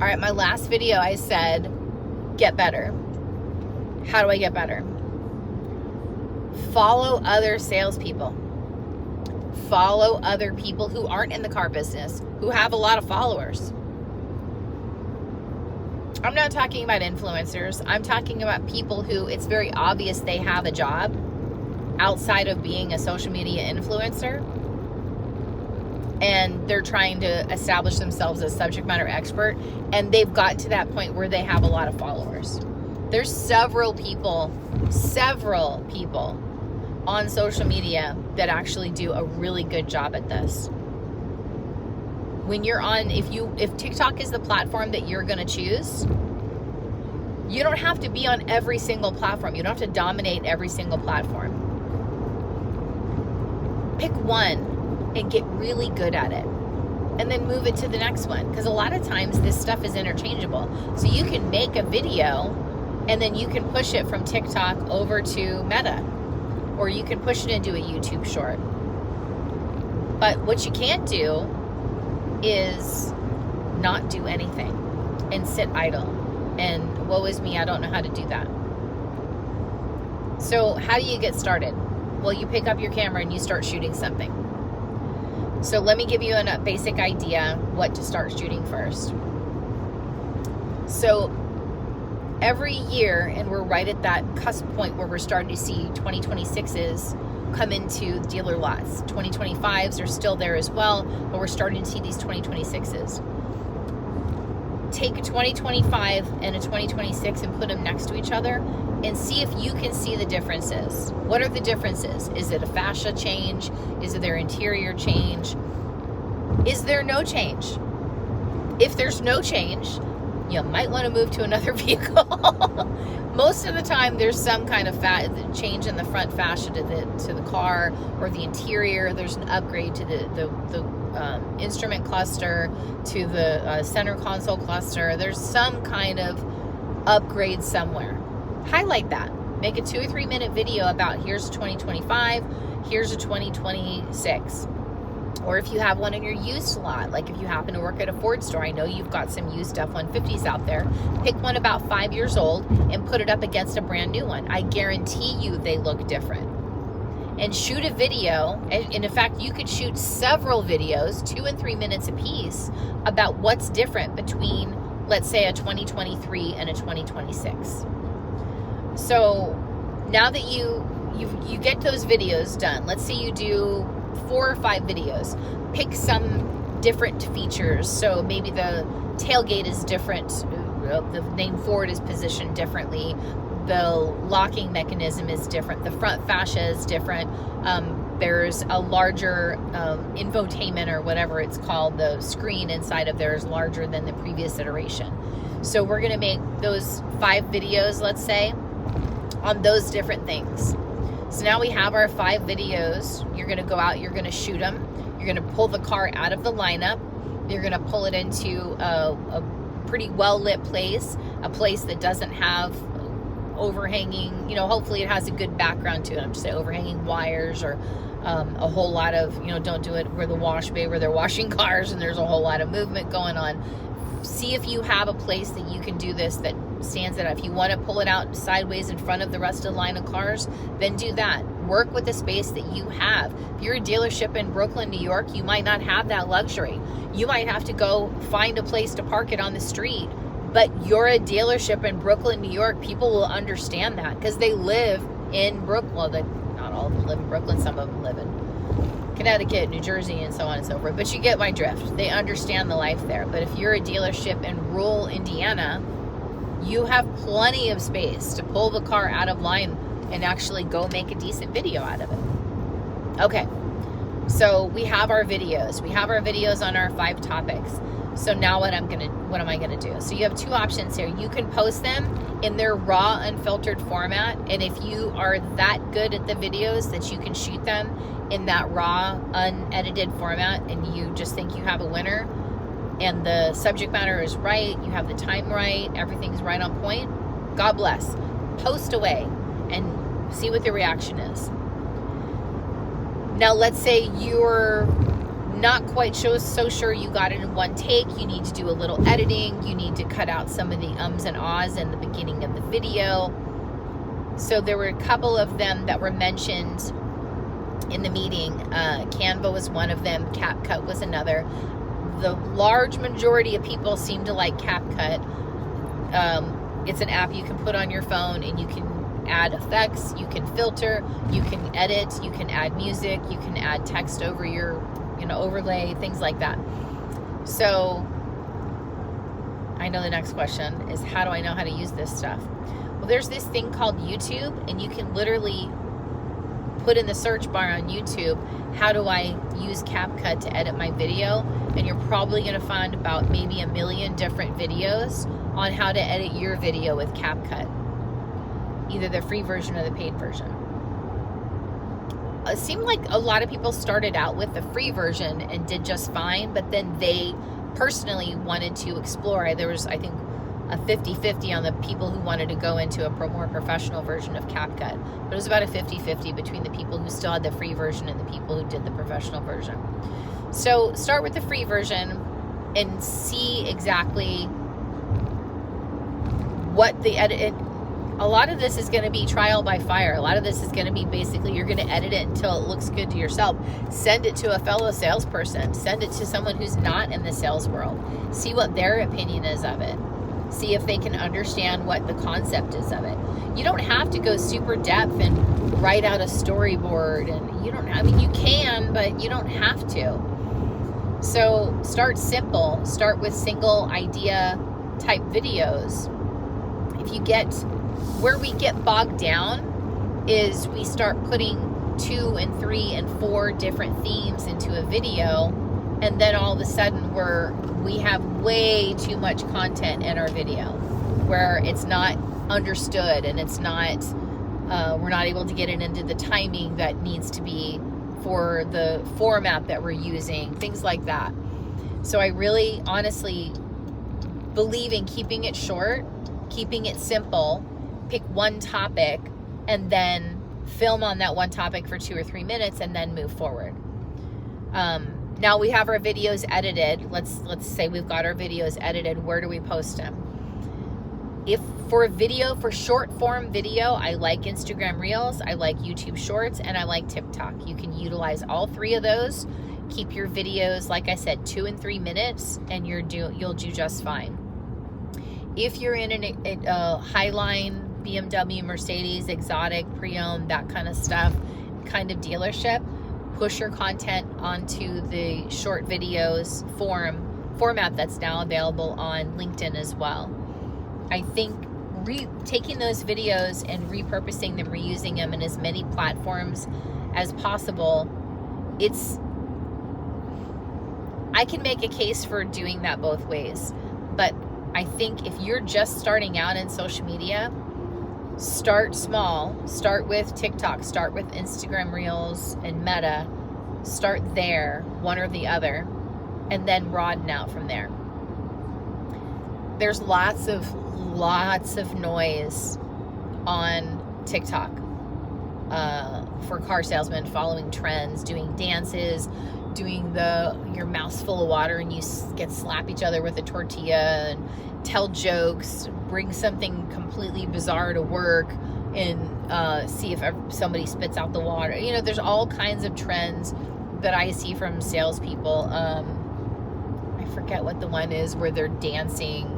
All right, my last video I said, get better. How do I get better? Follow other salespeople. Follow other people who aren't in the car business, who have a lot of followers. I'm not talking about influencers. I'm talking about people who it's very obvious they have a job outside of being a social media influencer, and they're trying to establish themselves as subject matter expert, and they've got to that point where they have a lot of followers. There's several people on social media that actually do a really good job at this. When you're on, if TikTok is the platform that you're going to choose, you don't have to be on every single platform. You don't have to dominate every single platform. Pick one and get really good at it, and then move it to the next one, because a lot of times this stuff is interchangeable. So you can make a video and then you can push it from TikTok over to Meta, or you can push it into a YouTube short. But what you can't do is not do anything and sit idle, and woe is me, I don't know how to do that. So how do you get started? Well, you pick up your camera and you start shooting something. So let me give you a basic idea what to start shooting first. So every year, and we're right at that cusp point where we're starting to see 2026s come into dealer lots. 2025s are still there as well, but we're starting to see these 2026s. Take a 2025 and a 2026 and put them next to each other and see if you can see the differences. What are the differences? Is it a fascia change? Is it their interior change? Is there no change? If there's no change, you might want to move to another vehicle. Most of the time, there's some kind of change in the front fascia to the car, or the interior. There's an upgrade to the instrument cluster, to the center console cluster. There's some kind of upgrade somewhere. Highlight that. Make a 2 or 3 minute video about here's a 2025, here's a 2026. Or if you have one in your used lot, like if you happen to work at a Ford store, I know you've got some used F-150s out there. Pick one about 5 years old and put it up against a brand new one. I guarantee you they look different. And shoot a video, and in fact, you could shoot several videos, 2 and 3 minutes a piece, about what's different between, let's say, a 2023 and a 2026. So now that you get those videos done, let's say you do 4 or 5 videos, pick some different features. So maybe the tailgate is different, the name Ford is positioned differently, the locking mechanism is different, the front fascia is different, there's a larger infotainment, or whatever it's called, the screen inside of there is larger than the previous iteration. So we're going to make those 5 videos, let's say, on those different things. So now we have our 5 videos. You're going to go out, you're going to shoot them, you're going to pull the car out of the lineup, you're going to pull it into a pretty well lit place, a place that doesn't have overhanging, hopefully it has a good background to it. I'm just saying overhanging wires, or a whole lot of, don't do it where the wash bay, where they're washing cars and there's a whole lot of movement going on. See if you have a place that you can do this that stands it up. If you want to pull it out sideways in front of the rest of the line of cars, then do that. Work with the space that you have. If you're a dealership in Brooklyn, New York, you might not have that luxury. You might have to go find a place to park it on the street. But you're a dealership in Brooklyn, New York. People will understand that because they live in Brooklyn. Well, not all of them live in Brooklyn. Some of them live in Connecticut, New Jersey, and so on and so forth. But you get my drift. They understand the life there. But if you're a dealership in rural Indiana, you have plenty of space to pull the car out of line and actually go make a decent video out of it. Okay, so we have our videos. We have our videos on our 5 topics. So now what am I gonna do? So you have 2 options here. You can post them in their raw, unfiltered format. And if you are that good at the videos that you can shoot them in that raw, unedited format, and you just think you have a winner, and the subject matter is right, you have the time right, everything's right on point, God bless. Post away and see what the reaction is. Now let's say you're not quite so sure you got it in one take, you need to do a little editing, you need to cut out some of the ums and ahs in the beginning of the video. So there were a couple of them that were mentioned in the meeting. Canva was one of them, CapCut was another. The large majority of people seem to like CapCut. It's an app you can put on your phone, and you can add effects, you can filter, you can edit, you can add music, you can add text over your, overlay, things like that. So I know the next question is, how do I know how to use this stuff? Well, there's this thing called YouTube, and you can literally put in the search bar on YouTube, how do I use CapCut to edit my video? And you're probably going to find about maybe 1 million different videos on how to edit your video with CapCut, either the free version or the paid version. It seemed like a lot of people started out with the free version and did just fine, but then they personally wanted to explore. There was, I think, a 50-50 on the people who wanted to go into a more professional version of CapCut. But it was about a 50-50 between the people who still had the free version and the people who did the professional version. So start with the free version and see exactly what the edit. A lot of this is going to be trial by fire. A lot of this is going to be basically you're going to edit it until it looks good to yourself. Send it to a fellow salesperson. Send it to someone who's not in the sales world. See what their opinion is of it. See if they can understand what the concept is of it. You don't have to go super depth and write out a storyboard, and you can, but you don't have to. So start simple. Start with single idea type videos. Where we get bogged down is we start putting 2 and 3 and 4 different themes into a video, and then all of a sudden we have way too much content in our video where it's not understood, and it's not we're not able to get it into the timing that needs to be for the format that we're using, things like that. So I really honestly believe in keeping it short, keeping it simple. Pick one topic and then film on that one topic for 2 or 3 minutes and then move forward. Now we have our videos edited. Let's say we've got our videos edited. Where do we post them? If for short form video, I like Instagram Reels, I like YouTube Shorts, and I like TikTok. You can utilize all 3 of those. Keep your videos, like I said, 2 and 3 minutes, and you'll do just fine. If you're in a Highline, BMW, Mercedes, exotic, pre-owned, that kind of stuff, kind of dealership, push your content onto the short videos format that's now available on LinkedIn as well. I think taking those videos and repurposing them, reusing them in as many platforms as possible, I can make a case for doing that both ways. But I think if you're just starting out in social media, start small. Start with TikTok, start with Instagram Reels and Meta. Start there, one or the other, and then broaden out from there. There's lots of noise on TikTok for car salesmen, following trends, doing dances, doing your mouth's full of water and you slap each other with a tortilla, and tell jokes, bring something completely bizarre to work, and see if somebody spits out the water. There's all kinds of trends that I see from salespeople. I forget what the one is where they're dancing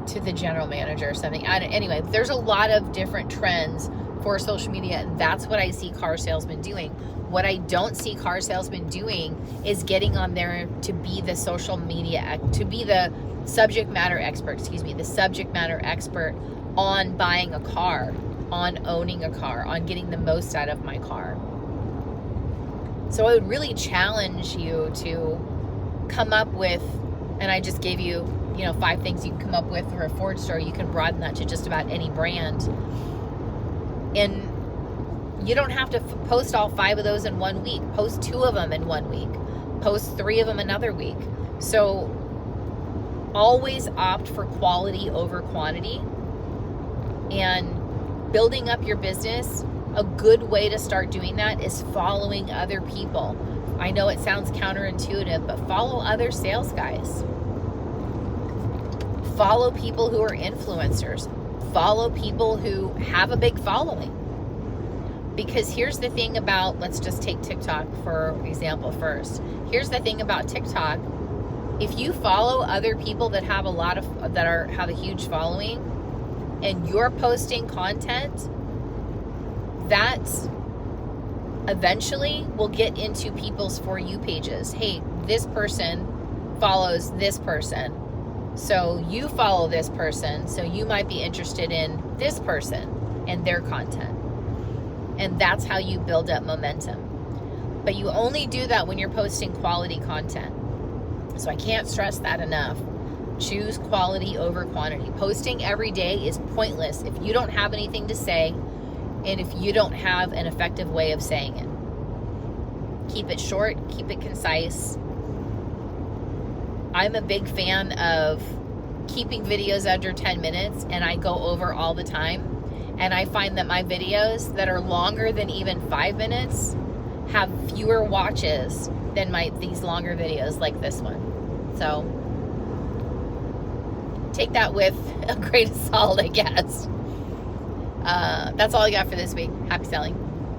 to the general manager or something. Anyway, there's a lot of different trends for social media, and that's what I see car salesmen doing. What I don't see car salesmen doing is getting on there to be the social media, to be the subject matter expert on buying a car, on owning a car, on getting the most out of my car. So I would really challenge you to come up with, and I just gave you, 5 things you can come up with for a Ford store. You can broaden that to just about any brand. And you don't have to post all 5 of those in 1 week. Post 2 of them in 1 week. Post 3 of them another week. So always opt for quality over quantity. And building up your business, a good way to start doing that is following other people. I know it sounds counterintuitive, but follow other sales guys. Follow people who are influencers. Follow people who have a big following. Because here's the thing about, let's just take TikTok for example first. Here's the thing about TikTok. If you follow other people that have have a huge following and you're posting content, that eventually will get into people's For You pages. Hey, this person follows this person. So you follow this person, so you might be interested in this person and their content. And that's how you build up momentum. But you only do that when you're posting quality content. So I can't stress that enough. Choose quality over quantity. Posting every day is pointless if you don't have anything to say and if you don't have an effective way of saying it. Keep it short, keep it concise. I'm a big fan of keeping videos under 10 minutes, and I go over all the time. And I find that my videos that are longer than even 5 minutes have fewer watches than these longer videos like this one. So take that with a grain of salt, I guess. That's all I got for this week. Happy selling.